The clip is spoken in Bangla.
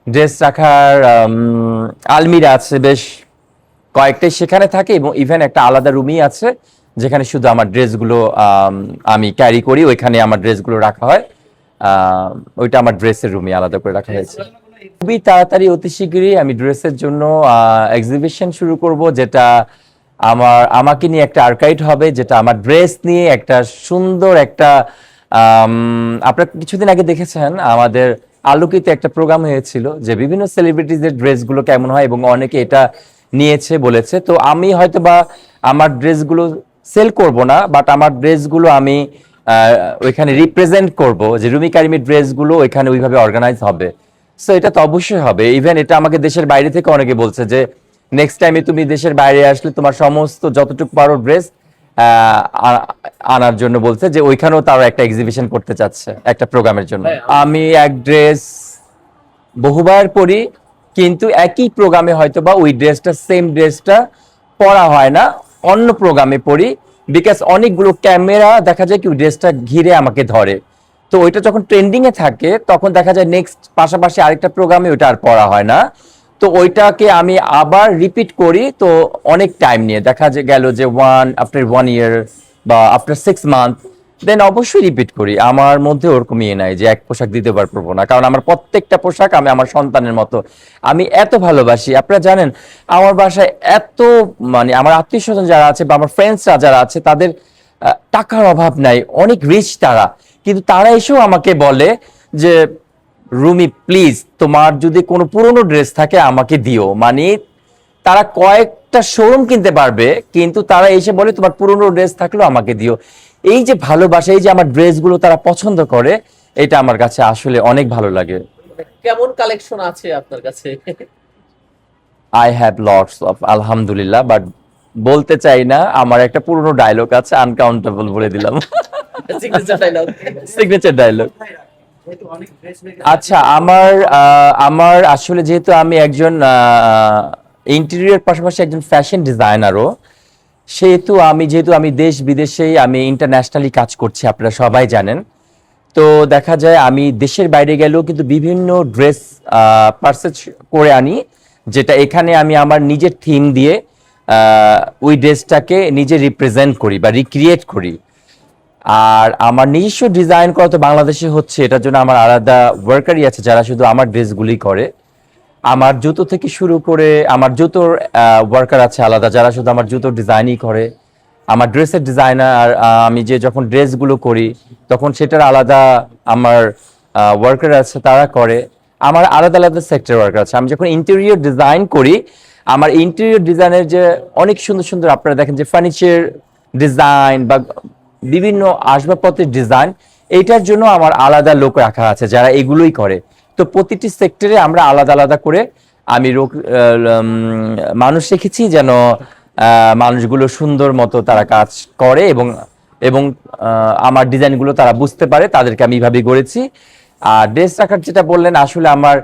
ড্রেস রাখার আলমিরা আছে বেশ কয়েকটাই সেখানে থাকে, এবং ইভেন একটা আলাদা রুমই আছে যেখানে শুধু আমার ড্রেসগুলো আমি ক্যারি করি, ওইখানে আমার ড্রেসগুলো রাখা হয়। ওইটা আমার ড্রেসের রুমে আলাদা করে রাখা হয়েছে। খুবই তাড়াতাড়ি অতি শীঘ্রই আমি ড্রেসের জন্য এক্সিবিশন শুরু করব, যেটা আমাকে নিয়ে একটা আর্কাইভ হবে, যেটা আমার ড্রেস নিয়ে একটা সুন্দর একটা আপনারা কিছুদিন আগে দেখেছেন আমাদের আলোকিত একটা প্রোগ্রাম হয়েছিল যে বিভিন্ন সেলিব্রিটিজের ড্রেসগুলো কেমন হয়, এবং অনেকে এটা নিয়েছে বলেছে। তো আমি হয়তো বা আমার ড্রেসগুলো সেল করব না, বাট আমার ড্রেসগুলো আমি ওইখানে রিপ্রেজেন্ট করব, যে রুমি কারিমের ড্রেসগুলো ওইখানে ওইভাবে অর্গানাইজ হবে। সো এটা তো অবশ্যই হবে। ইভেন এটা আমাকে দেশের বাইরে থেকে অনেকে বলছে যে নেক্সট টাইমে তুমি দেশের বাইরে আসলে তোমার সমস্ত যতটুকু পারো ড্রেস আনার জন্য বলছে, যে ওইখানেও তারা একটা এক্সিবিশন করতে চাচ্ছে একটা প্রোগ্রামের জন্য। আমি এক ড্রেস বহুবার পরি, কিন্তু একই প্রোগ্রামে হয়তো বা ওই ড্রেসটা সেম ড্রেসটা পরা হয় না, অন্য প্রোগ্রামে পরি। বিকজ অনেকগুলো ক্যামেরা দেখা যায় কি ওই ড্রেসটা ঘিরে আমাকে ধরে, তো ওইটা যখন ট্রেন্ডিং এ থাকে তখন দেখা যায় নেক্সট পাশাপাশি আরেকটা প্রোগ্রামে ওইটা আর পড়া হয় না। তো ওইটাকে আমি আবার রিপিট করি, তো অনেক টাইম নিয়ে দেখা গেল যে আফটার 1 ইয়ার বা আফটার 6 মান্থ, দেন অবশ্যই রিপিট করি। আমার মধ্যে ওরকম ইয়ে নাই যে এক পোশাক দিতে পারবো না, কারণ আমার প্রত্যেকটা পোশাক আমি আমার সন্তানের মতো আমি এত ভালোবাসি। আপনারা জানেন আমার বাসায় এত মানে আমার আত্মীয় স্বজন যারা আছে বা আমার ফ্রেন্ডসরা যারা আছে তাদের টাকার অভাব নাই, অনেক রিচ তারা, কিন্তু তারা এসেও আমাকে বলে যে রুমি প্লিজ তোমার যদি কোনো পুরনো ড্রেস থাকে আমাকে দিও। মানে তারা কয়েকটা শোরুম কিনতে পারবে, কিন্তু তারা এসে বলে তোমার পুরনো ড্রেস থাকলেও আমাকে দিও। এই যে ভালোবাসা, এই যে আমার ড্রেসগুলো তারা পছন্দ করে, এটা আমার কাছে আসলে অনেক ভালো লাগে। কেমন কালেকশন আছে আপনার কাছে? আই হ্যাভ লটস অফ, আলহামদুলিল্লাহ, বাট বলতে চাই না। আমার একটা পুরনো ডায়লগ আছে, আনকাউন্টেবল বলে দিলাম। Signature dialogue. Signature dialogue. আচ্ছা, আমার আসলে যেহেতু আমি একজন ইন্টেরিয়র পাশাপাশি একজন ফ্যাশন ডিজাইনারও, সেহেতু যেহেতু আমি দেশ বিদেশেই আমি ইন্টারন্যাশনালি কাজ করছি, আপনারা সবাই জানেন। তো দেখা যায় আমি দেশের বাইরে গেলেও কিন্তু বিভিন্ন ড্রেস পারচেজ করে আনি, যেটা এখানে আমি আমার নিজের থিম দিয়ে ওই ড্রেসটাকে নিজে রিপ্রেজেন্ট করি বা রিক্রিয়েট করি। আর আমার নিজস্ব ডিজাইন করা তো বাংলাদেশে হচ্ছে, এটার জন্য আমার আলাদা ওয়ার্কারই আছে যারা শুধু আমার ড্রেসগুলি করে। আমার জুতো থেকে শুরু করে আমার জুতোর ওয়ার্কার আছে আলাদা যারা শুধু আমার জুতোর ডিজাইনই করে। আমার ড্রেসের ডিজাইনার, আমি যে যখন ড্রেসগুলো করি তখন সেটার আলাদা আমার ওয়ার্কার আছে, তারা করে। আমার আলাদা আলাদা সেক্টর ওয়ার্কার আছে। আমি যখন ইন্টেরিয়র ডিজাইন করি, আমার ইন্টেরিয়র ডিজাইনের যে অনেক সুন্দর সুন্দর আপনারা দেখেন যে ফার্নিচার ডিজাইন বা বিভিন্ন আসবাবপত্রের ডিজাইন, এইটার জন্য আমার আলাদা লোক রাখা আছে যারা এগুলোই করে। তো প্রতিটি সেক্টরে আমরা আলাদা আলাদা করে আমি মানুষ রেখেছি, যেন মানুষগুলো সুন্দর মতো তারা কাজ করে, এবং এবং আমার ডিজাইনগুলো তারা বুঝতে পারে, তাদেরকে আমি এইভাবে গড়েছি। আর ড্রেস রাখার যেটা বললেন, আসলে আমার